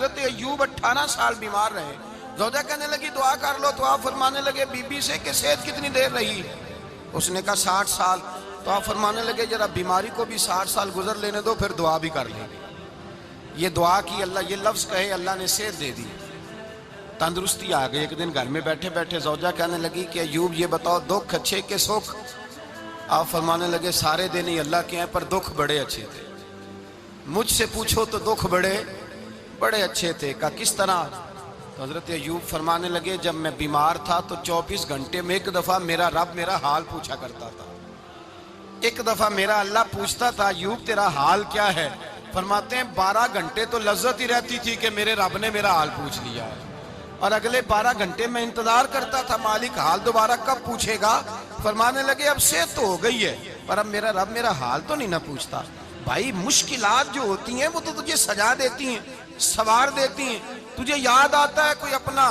حضرت ایوب 18 سال بیمار رہے. زوجہ کہنے لگی دعا کر لو تو آپ فرمانے لگے بی بی سے کہ صحت کتنی دیر رہی؟ اس نے کہا 60 سال. تو آپ فرمانے لگے ذرا بیماری کو بھی 60 سال گزر لینے دو پھر دعا بھی کر لیں. یہ دعا کی اللہ، یہ لفظ کہے اللہ نے صحت دے دی، تندرستی آ گئی. ایک دن گھر میں بیٹھے بیٹھے زوجہ کہنے لگی کہ ایوب یہ بتاؤ دکھ اچھے کہ سکھ؟ آپ فرمانے لگے سارے دن ہی اللہ کے ہیں پر دکھ بڑے اچھے تھے. مجھ سے پوچھو تو دکھ بڑے اچھے تھے. کہا کس طرح؟ تو حضرت ایوب فرمانے لگے جب میں بیمار تھا تو 24 گھنٹے میں ایک دفعہ میرا رب میرا حال پوچھا کرتا تھا. ایک دفعہ میرا اللہ پوچھتا تھا ایوب تیرا حال کیا ہے؟ فرماتے ہیں 12 گھنٹے تو لذت ہی رہتی تھی کہ میرے رب نے میرا حال پوچھ لیا ہے، اور اگلے 12 گھنٹے میں انتظار کرتا تھا مالک حال دوبارہ کب پوچھے گا. فرمانے لگے اب صحت تو ہو گئی ہے پر اب میرا رب میرا حال تو نہیں نہ پوچھتا. بھائی مشکلات جو ہوتی ہیں وہ تو تجھے سجا دیتی ہیں، سوار دیتی ہیں. تجھے یاد آتا ہے کوئی اپنا،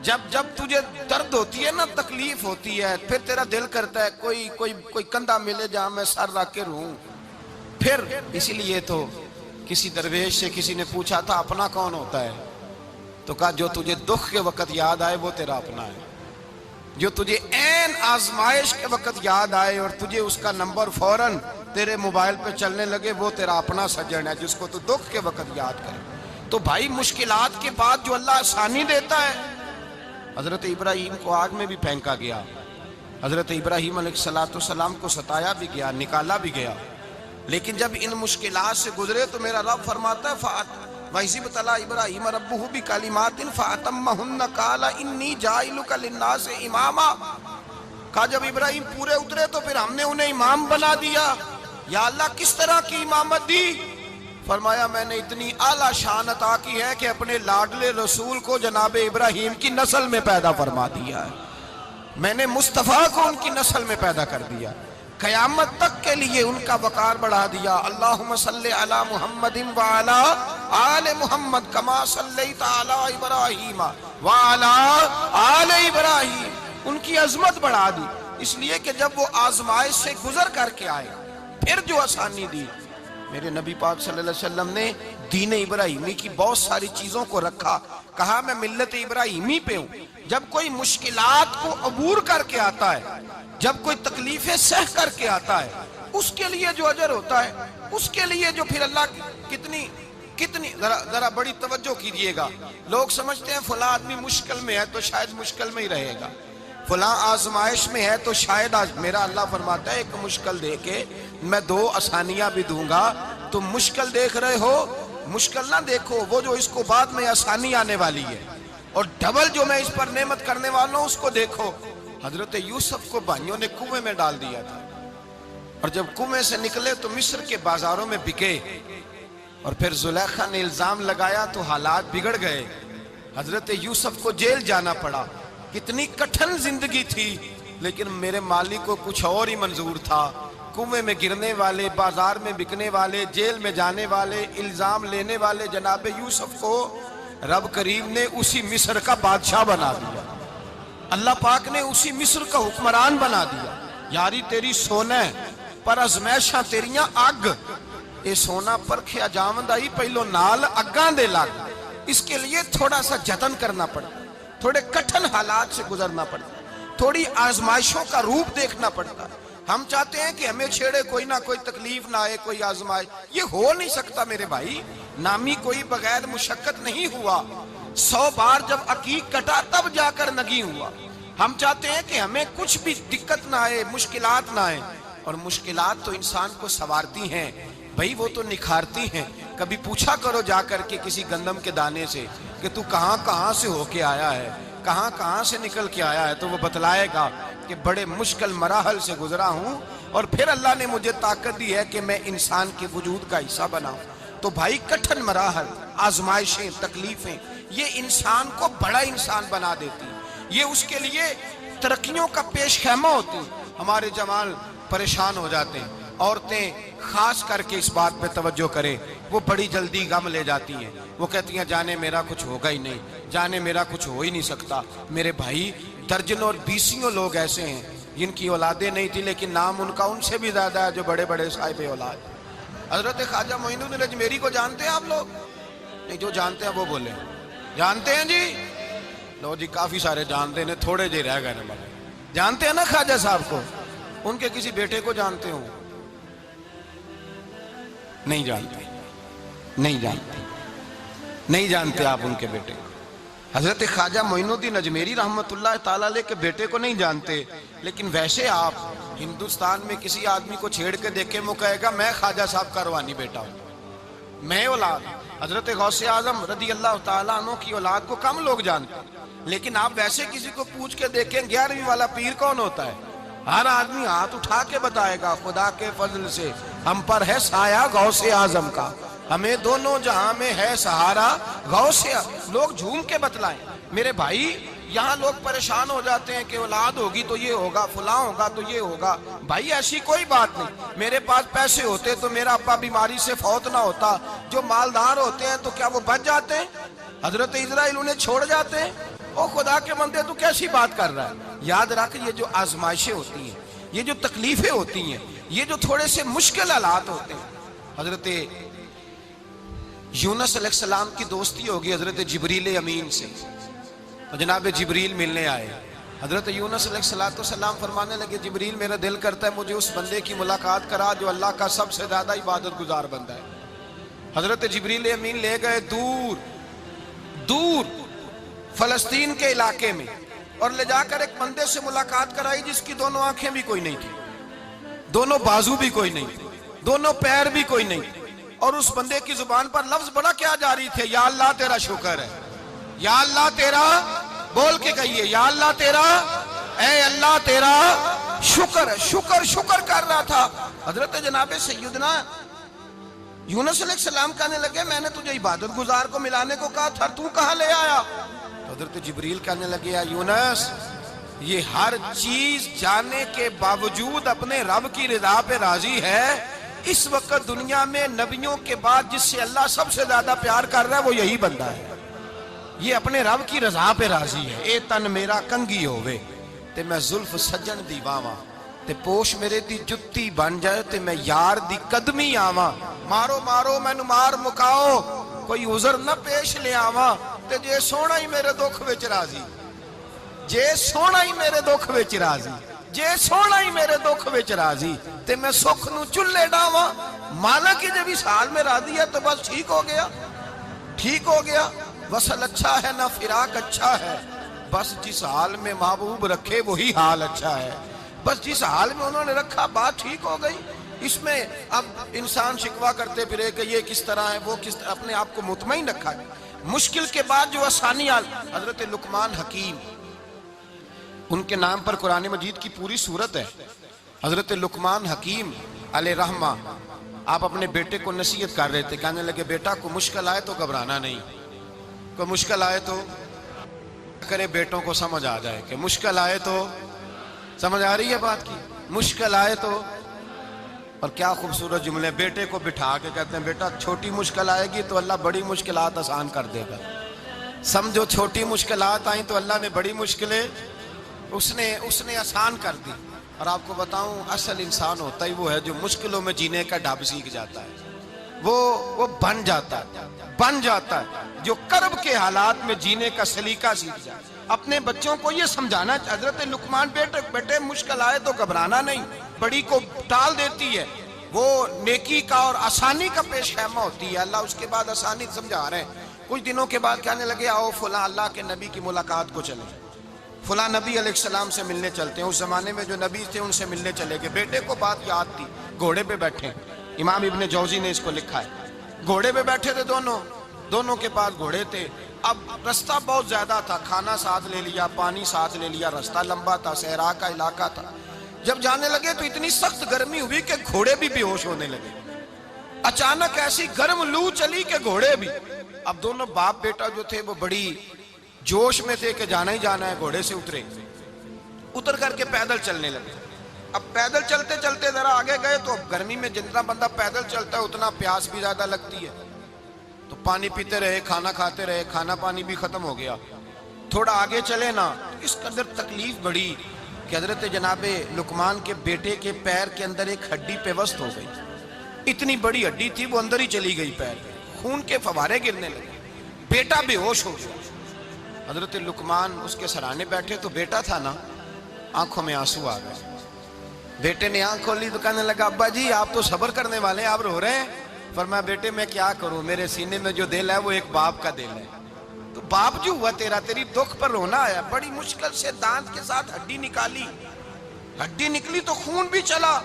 جب تجھے درد ہوتی ہے نا، تکلیف ہوتی ہے، پھر تیرا دل کرتا ہے کوئی کندھا ملے جہاں میں سر رکھ کے رہوں. پھر اسی لیے تو کسی درویش سے کسی نے پوچھا تھا اپنا کون ہوتا ہے؟ تو کہا جو تجھے دکھ کے وقت یاد آئے وہ تیرا اپنا ہے. جو تجھے عین آزمائش کے وقت یاد آئے اور تجھے اس کا نمبر فوراً تیرے موبائل پہ چلنے لگے وہ تیرا اپنا سجن ہے جس کو تو دکھ کے وقت یاد کرے. تو بھائی مشکلات کے بعد جو اللہ آسانی دیتا ہے. حضرت ابراہیم کو آگ میں بھی پھینکا گیا، حضرت ابراہیم علیہ السلام کو ستایا بھی گیا، نکالا بھی گیا، لیکن جب ان مشکلات سے گزرے تو میرا رب فرماتا ہے وَإِذِ ابْتَلَىٰ إِبْرَاهِيمَ رَبُّهُ بِكَلِمَاتٍ فَأَتَمَّهُنَّ قَالَ إِنِّي جَاعِلُكَ لِلنَّاسِ إِمَامًا. کہا جب ابراہیم پورے اترے تو پھر ہم نے انہیں امام بنا دیا. یا اللہ کس طرح کی امامت دی؟ فرمایا میں نے اتنی اعلیٰ شان عطا کی ہے کہ اپنے لاڈلے رسول کو جناب ابراہیم کی نسل میں پیدا فرما دیا ہے. میں نے مصطفیٰ کو ان کی نسل میں پیدا کر دیا، قیامت تک کے لیے ان کا وقار بڑھا دیا. اللہم صلی علی محمد وعلی آل محمد کما صلیت علی ابراہیم وعلی آل ابراہیم. ان کی عظمت بڑھا دی اس لیے کہ جب وہ آزمائش سے گزر کر کے آئے پھر جو آسانی دی. میرے نبی پاک صلی اللہ علیہ وسلم نے دین ابراہیمی کی بہت ساری چیزوں کو رکھا. کہا میں ملت ابراہیمی پہ ہوں. جب کوئی مشکلات کو عبور کر کے آتا ہے، جب کوئی تکلیفیں سہ کر کے آتا ہے، اس کے لیے جو اجر ہوتا ہے، اس کے لیے جو پھر اللہ کتنی ذرا بڑی توجہ کیجئے گا. لوگ سمجھتے ہیں فلاں آدمی مشکل میں ہے تو شاید مشکل میں ہی رہے گا، فلاں آزمائش میں ہے تو شاید میرا اللہ فرماتا ہے ایک مشکل دے کے میں 2 آسانیاں بھی دوں گا. تم مشکل دیکھ رہے ہو، مشکل نہ دیکھو، وہ جو اس کو بعد میں آسانی آنے والی ہے، اور ڈبل جو میں اس پر نعمت کرنے والا ہوں اس کو دیکھو. حضرت یوسف کو بھائیوں نے کنویں میں ڈال دیا تھا، اور جب کنویں سے نکلے تو مصر کے بازاروں میں بکے، اور پھر زلیخا نے الزام لگایا تو حالات بگڑ گئے. حضرت یوسف کو جیل جانا پڑا. کتنی کٹھن زندگی تھی، لیکن میرے مالک کو کچھ اور ہی منظور تھا. کنویں میں گرنے والے، بازار میں بکنے والے، جیل میں جانے والے، الزام لینے والے جناب یوسف کو رب کریم نے اسی مصر کا بادشاہ بنا دیا. اللہ پاک نے اسی مصر کا حکمران بنا دیا. یاری تیری سونا پر ازمیشاں تیریاں اگ، اے سونا پرکھیا جاوندا ہی پہلو نال اگاں دے لگ. اس کے لیے تھوڑا سا جتن کرنا پڑتا، تھوڑے کٹھن حالات سے گزرنا پڑتا، تھوڑی آزمائشوں کا روپ دیکھنا پڑتا. ہم چاہتے ہیں کہ ہمیں چھیڑے کوئی نہ کوئی تکلیف نہ آئے، کوئی آزمائش. یہ ہو نہیں سکتا میرے بھائی. نامی کوئی بغیر مشقت نہیں ہوا. 100 بار جب عقیق کٹا تب جا کر نگی ہوا. ہم چاہتے ہیں کہ ہمیں کچھ بھی دقت نہ آئے، مشکلات نہ آئے. اور مشکلات تو انسان کو سنوارتی ہیں بھائی، وہ تو نکھارتی ہیں. کبھی پوچھا کرو جا کر کے کسی گندم کے دانے سے کہ تو کہاں سے ہو کے آیا ہے، کہاں سے نکل کے آیا ہے، تو وہ بتلائے گا کہ بڑے مشکل مراحل سے گزرا ہوں اور پھر اللہ نے مجھے طاقت دی ہے کہ میں انسان کے وجود کا حصہ بناؤں. تو بھائی کٹھن مراحل، آزمائشیں، تکلیفیں یہ انسان کو بڑا انسان بنا دیتی، یہ اس کے لیے ترقیوں کا پیش خیمہ ہوتی. ہمارے جوان پریشان ہو جاتے ہیں. عورتیں خاص کر کے اس بات پہ توجہ کریں، وہ بڑی جلدی غم لے جاتی ہیں. وہ کہتی ہیں جانے میرا کچھ ہوگا ہی نہیں، جانے میرا کچھ ہو ہی نہیں سکتا. میرے بھائی درجنوں اور بیسیوں لوگ ایسے ہیں جن کی اولادیں نہیں تھی لیکن نام ان کا ان سے بھی زیادہ ہے جو بڑے بڑے صاحب اولاد. حضرت خواجہ معین الدین اجمیری کو جانتے ہیں آپ لوگ؟ نہیں جو جانتے ہیں وہ بولے. جانتے ہیں جی؟ لو جی کافی سارے جانتے ہیں, تھوڑے جی رہ گئے نا. جانتے ہیں نا خواجہ صاحب کو؟ ان کے کسی بیٹے کو جانتے ہو؟ نہیں جانتے, نہیں جانتے, نہیں جانتے آپ ان کے بیٹے کو. حضرت خواجہ معین الدین اجمیری رحمت اللہ تعالیٰ علیہ کے بیٹے کو نہیں جانتے, لیکن ویسے آپ ہندوستان میں کسی آدمی کو چھیڑ کے دیکھیں وہ کہے گا میں خواجہ صاحب کا روحانی بیٹا ہوں, میں اولاد. حضرت غوث اعظم رضی اللہ تعالیٰ عنہ کی اولاد کو کم لوگ جانتے ہیں, لیکن آپ ویسے کسی کو پوچھ کے دیکھیں 11ویں والا پیر کون ہوتا ہے, ہر آدمی ہاتھ اٹھا کے بتائے گا خدا کے فضل سے ہم پر ہے سایہ غوث اعظم کا, ہمیں دونوں جہاں میں ہے سہارا غوث. لوگ جھوم کے بتلائیں. میرے بھائی یہاں لوگ پریشان ہو جاتے ہیں کہ اولاد ہوگی تو یہ ہوگا, فلاں ہوگا تو یہ ہوگا. بھائی ایسی کوئی بات نہیں. میرے پاس پیسے ہوتے تو میرا ابا بیماری سے فوت نہ ہوتا. جو مالدار ہوتے ہیں تو کیا وہ بچ جاتے ہیں؟ حضرت اسرائیل انہیں چھوڑ جاتے ہیں؟ او خدا کے بندے تو کیسی بات کر رہا ہے. یاد رکھ یہ جو آزمائشیں ہوتی ہیں, یہ جو تکلیفیں ہوتی ہیں, یہ جو تھوڑے سے مشکل حالات ہوتے ہیں. حضرت یونس علیہ السلام کی دوستی ہوگی حضرت جبریل امین سے, جناب جبریل ملنے آئے. حضرت یونس علیہ السلام فرمانے لگے جبریل میرا دل کرتا ہے مجھے اس بندے کی ملاقات کرا جو اللہ کا سب سے زیادہ عبادت گزار بندہ ہے. حضرت جبریل امین لے گئے دور دور فلسطین کے علاقے میں, اور لے جا کر ایک بندے سے ملاقات کرائی جس کی دونوں آنکھیں بھی کوئی نہیں تھی, دونوں بازو بھی کوئی نہیں تھی, دونوں پیر بھی کوئی نہیں تھی, اور اس بندے کی زبان پر لفظ بڑا کیا جاری تھے, یا اللہ تیرا شکر ہے, یا اللہ تیرا, بول کے کہیے یا اللہ تیرا, اے اللہ تیرا شکر ہے. شکر شکر کر رہا تھا. حضرت جناب سیدنا یونس علیہ السلام کہنے لگے میں نے تجھے عبادت گزار کو ملانے کو کہا تھا, تو کہاں لے آیا؟ حضرت جبریل کہنے لگے یا یونس یہ ہر چیز جانے کے باوجود اپنے رب کی رضا پہ راضی ہے. اس وقت دنیا میں نبیوں کے بعد جس سے اللہ سب سے زیادہ پیار کر رہا ہے وہ یہی بندہ ہے. یہ اپنے رب کی رضا پہ راضی ہے. اے تن میرا کنگی ہووے تے میں زلف سجن دی واواں, تے پوش میرے دی جتی بن جائے تے میں یار دی قدمی آواں. مارو مارو مینو مار مکاؤ کوئی عذر نہ پیش لے آواں, تے جے سونا ہی میرے دکھ وچ راضی, جے سونا ہی میرے دکھ وچ راضی, جے سونا ہی میرے دکھ وچ راضی, تے میں سکھ نو چلے ڈاواں. مانا کہ جب اس حال میں راضی ہے تو بس ٹھیک ہو گیا, ٹھیک ہو گیا. وصل اچھا ہے نہ فراق اچھا ہے, بس جس حال میں محبوب رکھے وہی حال اچھا ہے. بس جس حال میں انہوں نے رکھا بات ٹھیک ہو گئی. اس میں اب انسان شکوہ کرتے پھرے کہ یہ کس طرح ہے وہ کس طرح, اپنے آپ کو مطمئن رکھا ہے. مشکل کے بعد جو آسانی آل, حضرت لقمان حکیم ان کے نام پر قرآن مجید کی پوری سورت ہے. حضرت لقمان حکیم علیہ رحمہ آپ اپنے بیٹے کو نصیحت کر رہے تھے, کہنے لگے بیٹا کو مشکل آئے تو گھبرانا نہیں, کوئی مشکل آئے تو کرے بیٹوں کو سمجھ آ جائے کہ مشکل آئے تو, سمجھ آ رہی ہے بات کی, مشکل آئے تو. اور کیا خوبصورت جملے, بیٹے کو بٹھا کے کہتے ہیں بیٹا چھوٹی مشکل آئے گی تو اللہ بڑی مشکلات آسان کر دے گا. سمجھو چھوٹی مشکلات آئیں تو اللہ نے بڑی مشکلیں اس نے آسان کر دی. اور آپ کو بتاؤں اصل انسان ہوتا ہی وہ ہے جو مشکلوں میں جینے کا ڈھب سیکھ جاتا ہے, وہ بن جاتا ہے, جو کرب کے حالات میں جینے کا سلیقہ سیکھ جائے. اپنے بچوں کو یہ سمجھانا, حضرت لقمان بیٹے مشکل آئے تو گھبرانا نہیں, بڑی کو ٹال دیتی ہے, وہ نیکی کا اور آسانی کا پیش خیمہ ہوتی ہے. اللہ اس کے بعد آسانی سمجھا رہے ہیں. کچھ دنوں کے بعد کہنے لگے آؤ فلاں اللہ کے نبی کی ملاقات کو چلیں, فلاں نبی علیہ السلام سے ملنے چلتے ہیں. اس زمانے میں جو نبی تھے ان سے ملنے چلے گئے. بیٹے کو بات یاد تھی, گھوڑے پہ بیٹھے, امام ابن جوزی نے اس کو لکھا ہے, گھوڑے پہ بیٹھے تھے دونوں کے پاس گھوڑے تھے. اب رستہ بہت زیادہ تھا, کھانا ساتھ لے لیا, پانی ساتھ لے لیا, رستہ لمبا تھا, صحرا کا علاقہ تھا. جب جانے لگے تو اتنی سخت گرمی ہوئی کہ گھوڑے بھی بے ہوش ہونے لگے. اچانک ایسی گرم لو چلی کہ گھوڑے بھی. اب دونوں باپ بیٹا جو تھے وہ بڑی جوش میں تھے کہ جانا ہی جانا ہے. گھوڑے سے اتر کر کے پیدل چلنے لگے. اب پیدل چلتے چلتے ذرا آگے گئے تو گرمی میں جتنا بندہ پیدل چلتا ہے اتنا پیاس بھی زیادہ لگتی ہے, تو پانی پیتے رہے, کھانا کھاتے رہے, کھانا پانی بھی ختم ہو گیا. تھوڑا آگے چلے نا, اس قدر تکلیف بڑی کہ حضرت جناب لقمان کے بیٹے کے پیر کے اندر ایک ہڈی پیوست ہو گئی. اتنی بڑی ہڈی تھی وہ اندر ہی چلی گئی پیر, خون کے فوارے گرنے لگے. بیٹا بے ہوش ہو گیا. حضرت لقمان اس کے سرانے بیٹھے تو بیٹا تھا نا, آنکھوں میں آنسو آ گئے. بیٹے نے آنکھ کھولی تو کہنے لگا ابا جی آپ تو صبر کرنے والے ہیں, آپ رو رہے ہیں. فرمایا بیٹے میں کیا کروں, میرے سینے میں جو دل ہے وہ ایک باپ کا دل ہے. تو باپ جو ہوا تیرا, تیری دکھ پر رونا آیا. بڑی مشکل سے دانت کے ساتھ ہڈی نکالی, ہڈی نکلی تو خون بھی چلا.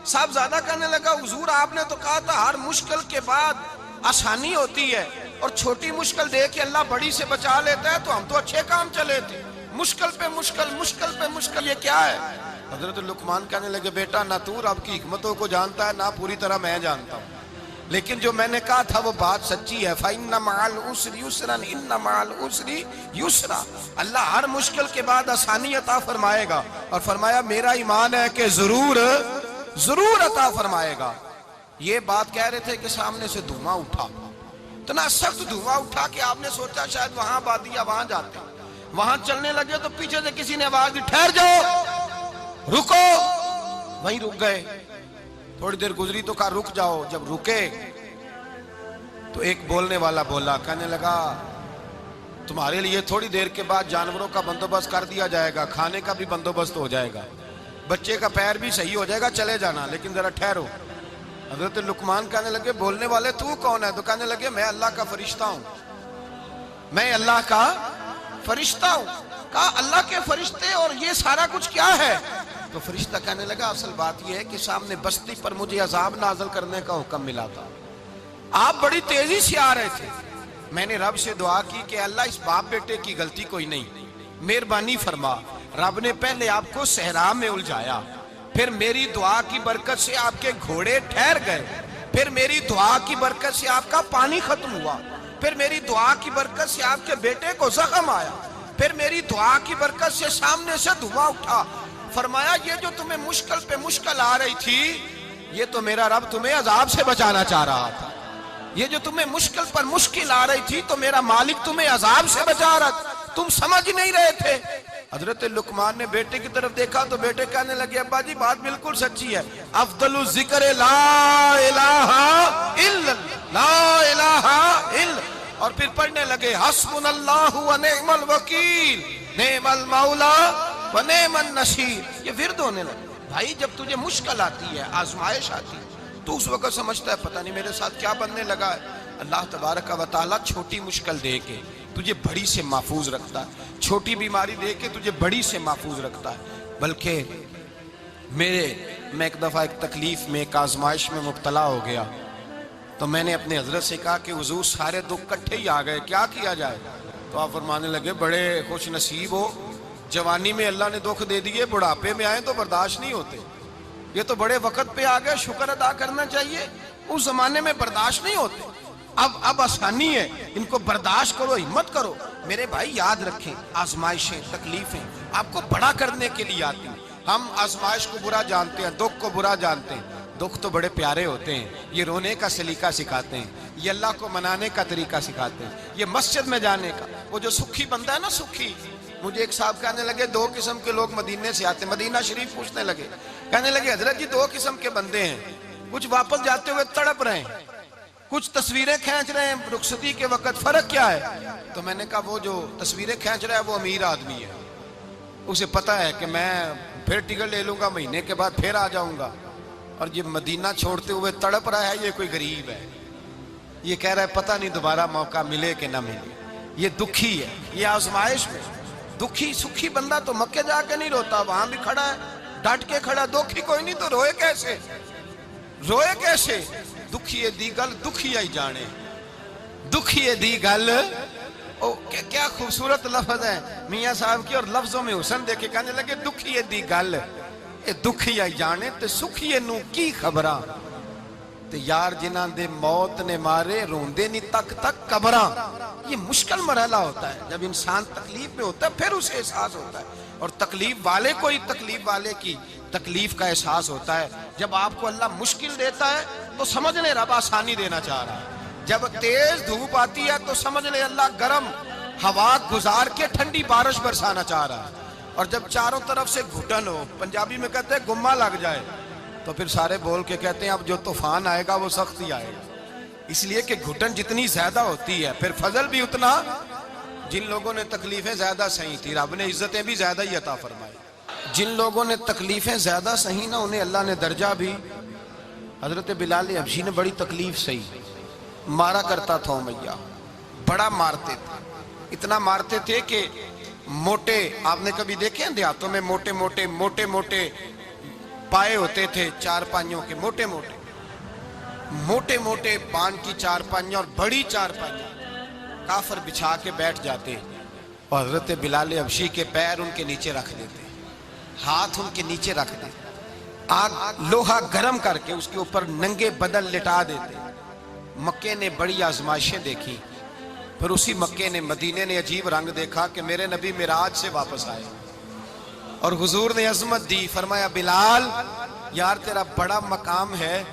صاحب زیادہ کہنے لگا حضور آپ نے تو کہا تھا ہر مشکل کے بعد آسانی ہوتی ہے, اور چھوٹی مشکل دے کے اللہ بڑی سے بچا لیتا ہے, تو ہم تو اچھے کام چلے تھے. مشکل پہ مشکل, مشکل پہ مشکل, یہ کیا ہے؟ حضرت لقمان کہنے لگے بیٹا نہ تو رب کی حکمتوں کو جانتا ہے نہ پوری طرح میں جانتا ہوں, لیکن جو میں نے کہا تھا وہ بات سچی ہے. فَإِنَّ مَعَ الْعُسْرِ يُسْرًا إِنَّ مَعَ الْعُسْرِ يُسْرًا. اللہ ہر مشکل کے بعد آسانی عطا فرمائے گا, اور فرمایا میرا ایمان ہے کہ ضرور ضرور عطا فرمائے گا. یہ بات کہہ رہے تھے کہ سامنے سے دھواں اٹھا, اتنا سخت دھواں اٹھا کہ آپ نے سوچا شاید وہاں بادیا وہاں جاتے. وہاں چلنے لگے تو پیچھے سے کسی نے آواز دی ٹھہر جاؤ, رکو. وہیں رک گئے. تھوڑی دیر گزری تو کہا رک جاؤ. جب رکے تو ایک بولنے والا بولا, کہنے لگا تمہارے لیے تھوڑی دیر کے بعد جانوروں کا بندوبست کر دیا جائے گا, کھانے کا بھی بندوبست ہو جائے گا, بچے کا پیر بھی صحیح ہو جائے گا, چلے جانا, لیکن ذرا ٹھہرو. حضرت لقمان کہنے لگے بولنے والے تو کون ہے؟ تو کہنے لگے میں اللہ کا فرشتہ ہوں, میں اللہ کا فرشتہ ہوں. کہا اللہ کے فرشتے اور یہ سارا کچھ کیا ہے؟ تو فرشتہ کہنے لگا اصل بات یہ ہے کہ سامنے بستی پر مجھے عذاب نازل کرنے کا حکم ملا تھا, آپ بڑی تیزی سے آ رہے تھے. میں نے رب سے دعا کی کہ اللہ اس باپ بیٹے کی غلطی کوئی نہیں, مہربانی فرما. رب نے پہلے آپ کو صحرا میں الجھایا, پھر میری دعا کی برکت سے آپ کے گھوڑے ٹھہر گئے, پھر میری دعا کی برکت سے آپ کا پانی ختم ہوا, پھر میری دعا کی برکت سے آپ کے بیٹے کو زخم آیا, پھر میری دعا کی برکت سے سامنے سے دھواں اٹھا. فرمایا یہ جو تمہیں مشکل پہ مشکل آ رہی تھی, یہ تو میرا رب تمہیں عذاب سے بچانا چاہ رہا تھا. یہ جو تمہیں مشکل پر مشکل آ رہی تھی تو میرا مالک تمہیں عذاب سے بچا رہا تھا, تم سمجھ نہیں رہے تھے. حضرت لقمان نے بیٹے کی طرف دیکھا تو بیٹے کہنے لگے ابا جی بات بالکل سچی ہے, افضل الذکر لا الہ الا لا الہ الا, اور پھر پڑھنے لگے حسبنا اللہ و نعم الوکیل نعم المولا و نعم النصیر. یہ ورد ہونے لگے. بھائی جب تجھے مشکل آتی ہے, آزمائش آتی ہے, تو اس وقت سمجھتا ہے پتہ نہیں میرے ساتھ کیا بننے لگا ہے. اللہ تبارک و تعالیٰ چھوٹی مشکل دے کے تجھے بڑی سے محفوظ رکھتا ہے, چھوٹی بیماری دے کے تجھے بڑی سے محفوظ رکھتا ہے. بلکہ میں ایک دفعہ ایک تکلیف میں, ایک آزمائش میں مبتلا ہو گیا, تو میں نے اپنے حضرت سے کہا کہ حضور سارے دکھ کٹھے ہی آ گئے, کیا کیا جائے؟ تو آپ فرمانے لگے بڑے خوش نصیب ہو, جوانی میں اللہ نے دکھ دے دیے, بڑھاپے میں آئے تو برداشت نہیں ہوتے. یہ تو بڑے وقت پہ آ گئے, شکر ادا کرنا چاہیے. اس زمانے میں برداشت نہیں ہوتے, اب آسانی ہے, ان کو برداشت کرو, ہمت کرو. میرے بھائی یاد رکھیں آزمائشیں تکلیفیں آپ کو بڑا کرنے کے لیے آتی ہیں. ہم آزمائش کو برا جانتے ہیں, دکھ کو برا جانتے ہیں. دکھ تو بڑے پیارے ہوتے ہیں, یہ رونے کا سلیقہ سکھاتے ہیں, یہ اللہ کو منانے کا طریقہ سکھاتے ہیں, یہ مسجد میں جانے کا. وہ جو سکھی بندہ ہے نا, سکھی, مجھے ایک صاحب کہنے لگے دو قسم کے لوگ مدینے سے آتے ہیں, مدینہ شریف پوچھنے لگے, کہنے لگے حضرت جی دو قسم کے بندے ہیں, کچھ واپس جاتے ہوئے تڑپ رہے ہیں, کچھ تصویریں کھینچ رہے ہیں رخصتی کے وقت, فرق کیا ہے؟ تو میں نے کہا وہ جو تصویریں کھینچ رہا ہے وہ امیر آدمی ہے, اسے پتہ ہے کہ میں پھر ٹکٹ لے لوں گا, مہینے کے بعد پھر آ جاؤں گا. اور یہ مدینہ چھوڑتے ہوئے تڑپ رہا ہے, یہ کوئی غریب ہے, یہ کہہ رہا ہے پتہ نہیں دوبارہ موقع ملے کہ نہ ملے. یہ دکھی ہے, یہ آزمائش میں دکھی. سکھی بندہ تو مکے جا کے نہیں روتا, وہاں بھی کھڑا ہے ڈٹ کے کھڑا. دکھی کوئی نہیں تو روئے کیسے, روئے کیسے؟ دکھیے دی گل دکھیا ہی جانے, دکھیے دی گل. کیا خوبصورت لفظ ہے میاں صاحب کی, اور لفظوں میں حسن دیکھے. کہنے لگے دکھیے دی گل اے دکھیا ہی جانے, تے سکھیے نو کی خبراں, تے یار جنہاں دے موت نے مارے روندے نہیں تک تک قبراں. یہ مشکل مرحلہ ہوتا ہے, جب انسان تکلیف میں ہوتا ہے پھر اسے احساس ہوتا ہے. اور تکلیف والے کو ہی تکلیف والے کی تکلیف کا احساس ہوتا ہے. جب آپ کو اللہ مشکل دیتا ہے تو سمجھ لے رب آسانی دینا چاہ رہا ہے. جب تیز دھوپ آتی ہے تو سمجھ لے اللہ گرم ہوا گزار کے ٹھنڈی بارش برسانا چاہ رہا ہے. اور جب چاروں طرف سے گھٹن ہو, پنجابی میں کہتے ہیں گمہ لگ جائے, تو پھر سارے بول کے کہتے ہیں اب جو طوفان آئے گا وہ سخت ہی آئے گا. اس لیے کہ گھٹن جتنی زیادہ ہوتی ہے پھر فضل بھی اتنا. جن لوگوں نے تکلیفیں زیادہ سہی تھی رب نے عزتیں بھی زیادہ ہی عطا فرمائی. جن لوگوں نے تکلیفیں زیادہ سہی نا انہیں اللہ نے درجہ بھی. حضرت بلال حبشی نے بڑی تکلیف سہی, مارا کرتا تھا امیہ, بڑا مارتے تھے, اتنا مارتے تھے کہ موٹے, آپ نے کبھی دیکھے ہیں دیہاتوں میں موٹے موٹے موٹے موٹے پائے ہوتے تھے چار پائیوں کے, موٹے موٹے موٹے موٹے پان کی چار پائیاں اور بڑی چار پائیاں کافر بچھا کے بیٹھ جاتے اور حضرت بلال حبشی کے پیر ان کے نیچے رکھ دیتے, ہاتھ ان کے نیچے رکھ دیتے, آگ لوہا گرم کر کے اس کے اوپر ننگے بدن لٹا دیتے. مکے نے بڑی آزمائشیں دیکھی, پھر اسی مکے نے مدینے نے عجیب رنگ دیکھا کہ میرے نبی معراج سے واپس آئے اور حضور نے عظمت دی. فرمایا بلال یار تیرا بڑا مقام ہے,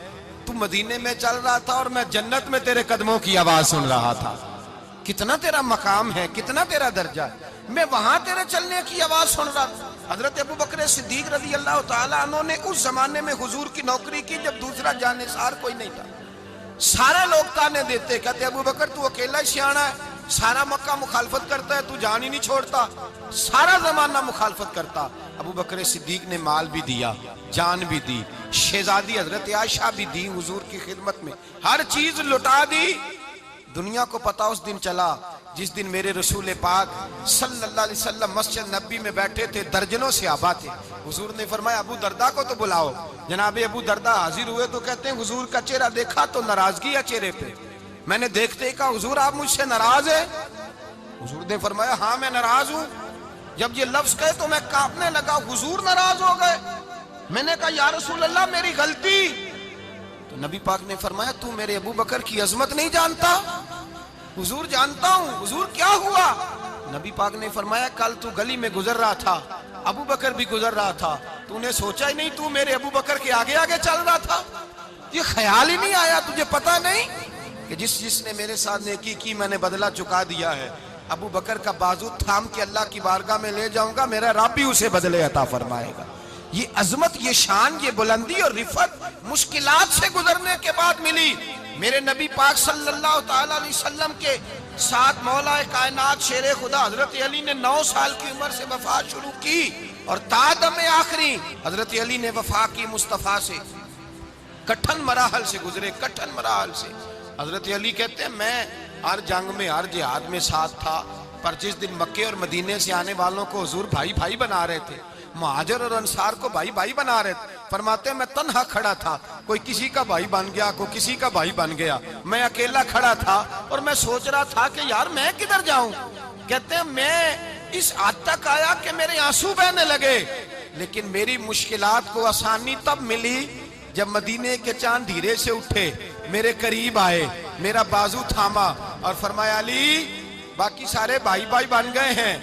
تو مدینے میں چل رہا تھا اور میں جنت میں تیرے قدموں کی آواز سن رہا تھا. کتنا تیرا مقام ہے, کتنا تیرا درجہ ہے, میں وہاں تیرے چلنے کی آواز سن رہا تھا. حضرت ابو بکر صدیق رضی اللہ تعالیٰ عنہ نے اس زمانے میں حضور کی نوکری کی جب دوسرا جانثار کوئی نہیں تھا. سارے لوگ تانے دیتے, کہتے ابو بکر تو اکیلا ہی سیانا ہے, سارا مکہ مخالفت کرتا ہے, تو جان ہی نہیں چھوڑتا, سارا زمانہ مخالفت کرتا. ابو بکر صدیق نے مال بھی دیا, جان بھی دی, شہزادی حضرت عائشہ بھی دی حضور کی خدمت میں, ہر چیز لٹا دی. دنیا کو پتا اس دن چلا جس دن میرے رسول پاک صلی اللہ علیہ وسلم مسجد نبی میں بیٹھے تھے, درجنوں صحابہ تھے. حضور نے فرمایا ابو دردہ کو تو بلاؤ. جناب ابو دردہ حاضر ہوئے تو کہتے ہیں حضور کا چہرہ دیکھا تو ناراضگی ہے چہرے پہ. میں نے دیکھتے ہی کہا حضور آپ مجھ سے ناراض ہیں؟ حضور نے فرمایا ہاں میں ناراض ہوں. جب یہ لفظ کہے تو میں کانپنے لگا, حضور ناراض ہو گئے. میں نے کہا یا رسول اللہ میری غلطی. تو نبی پاک نے فرمایا تو میرے ابو بکر کی عظمت نہیں جانتا؟ حضور جانتا ہوں. حضور کیا ہوا؟ نبی پاک نے فرمایا کل تو گلی میں گزر رہا تھا, ابو بکر بھی گزر رہا تھا, تو نے سوچا ہی نہیں تو میرے ابو بکر کے آگے آگے چل رہا تھا؟ یہ خیال ہی نہیں آیا, تجھے پتا نہیں کہ جس نے میرے ساتھ نیکی کی میں نے بدلہ چکا دیا ہے. ابو بکر کا بازو تھام کے اللہ کی بارگاہ میں لے جاؤں گا, میرا رب بھی اسے بدلے عطا فرمائے گا. یہ عظمت, یہ شان, یہ بلندی اور رفعت مشکلات سے گزرنے کے بعد ملی. میرے نبی پاک صلی اللہ تعالیٰ علیہ وسلم کے ساتھ مولا کائنات شیر خدا حضرت علی نے 9 سال کی عمر سے وفات شروع کی اور تا دم آخری حضرت علی نے وفا کی مصطفیٰ سے. کٹھن مراحل سے گزرے, کٹھن مراحل سے. حضرت علی کہتے ہیں میں ہر جنگ میں ہر جہاد میں ساتھ تھا, پر جس دن مکے اور مدینے سے آنے والوں کو حضور بھائی بھائی بنا رہے تھے, مہاجر اور انصار کو بھائی بھائی بنا رہے تھے. فرماتے ہیں میں تنہا کھڑا تھا, کوئی کسی کا بھائی بن گیا, کوئی کسی کا بھائی بن گیا, میں اکیلا کھڑا تھا اور میں سوچ رہا تھا کہ یار میں کدھر جاؤں. کہتے ہیں میں اس حد تک آیا کہ میرے آنسو بہنے لگے, لیکن میری مشکلات کو آسانی تب ملی جب مدینے کے چاند دھیرے سے اٹھے, میرے قریب آئے, میرا بازو تھاما اور فرمایا علی باقی سارے بھائی بھائی بن گئے ہیں,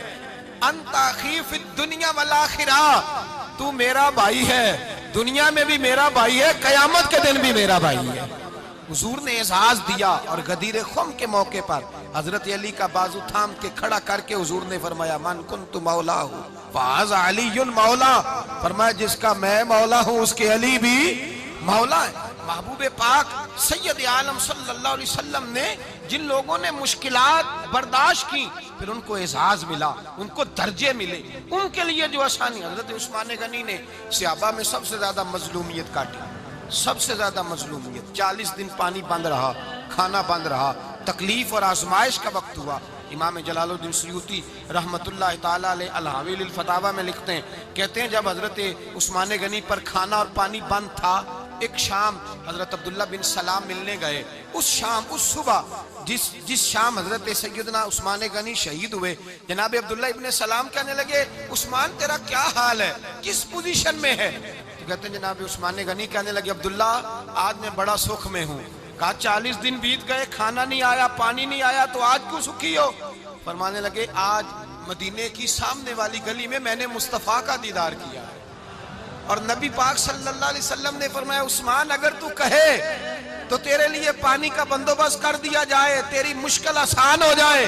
انت اخی فی الدنیا والآخرہ, تو میرا بھائی ہے, دنیا میں بھی میرا بھائی ہے, قیامت کے دن بھی میرا بھائی ہے. حضور نے اعزاز دیا اور غدیر خم کے موقع پر حضرت علی کا بازو تھام کے کھڑا کر کے حضور نے فرمایا من کنت مولا ہوں فہذا علی مولا. فرمایا جس کا میں مولا ہوں اس کے علی بھی مولا ہے. محبوب پاک سید عالم صلی اللہ علیہ وسلم نے جن لوگوں نے مشکلات برداشت کی پھر ان کو اعزاز ملا, ان کو درجے ملے, ان کے لیے جو آسانی. حضرت عثمان غنی نے صحابہ میں سب سے زیادہ مظلومیت کاٹی, سب سے زیادہ مظلومیت. 40 دن پانی بند رہا, کھانا بند رہا, تکلیف اور آزمائش کا وقت ہوا. امام جلال الدین سیوطی رحمت اللہ تعالیٰ علیہ الحاوی للفتاوی میں لکھتے ہیں, کہتے ہیں جب حضرت عثمان غنی پر کھانا اور پانی بند تھا, ایک شام حضرت عبداللہ بن سلام ملنے گئے. اس شام, اس صبح جس شام حضرت سیدنا عثمان غنی شہید ہوئے, جناب عبداللہ ابن سلام کہنے لگے عثمان تیرا کیا حال ہے, کس پوزیشن میں ہے؟ تو کہتے ہیں جناب عثمان غنی کہنے لگے عبداللہ آج میں بڑا سکھ میں ہوں. کہا 40 دن بیت گئے, کھانا نہیں آیا, پانی نہیں آیا, تو آج کیوں سکھی ہو؟ فرمانے لگے آج مدینے کی سامنے والی گلی میں میں نے مصطفیٰ کا دیدار کیا ہے, اور نبی پاک صلی اللہ علیہ وسلم نے فرمایا عثمان اگر تو کہے تو تیرے لیے پانی کا بندوبست کر دیا جائے, تیری مشکل آسان ہو جائے,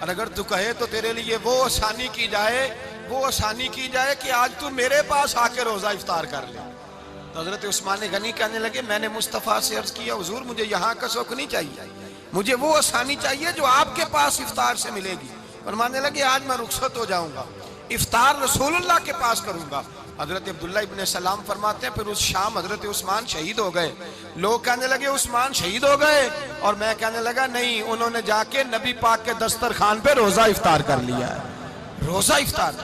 اور اگر تو کہے تو تیرے لیے وہ آسانی کی جائے کہ آج تو میرے پاس آ کے روزہ افطار کر لے. تو حضرت عثمان غنی کہنے لگے میں نے مصطفیٰ سے عرض کیا حضور مجھے یہاں کا سوق نہیں چاہیے، مجھے وہ آسانی چاہیے جو آپ کے پاس افطار سے ملے گی۔ فرمانے لگے آج میں رخصت ہو جاؤں گا، افطار رسول اللہ کے پاس کروں گا۔ حضرت عبداللہ ابن سلام فرماتے ہیں پھر اس شام حضرت عثمان شہید ہو گئے۔ لوگ کہنے لگے عثمان شہید ہو گئے، اور میں کہنے لگا نہیں، انہوں نے جا کے نبی پاک کے دسترخوان پہ روزہ افطار کر لیا ہے، روزہ افطار۔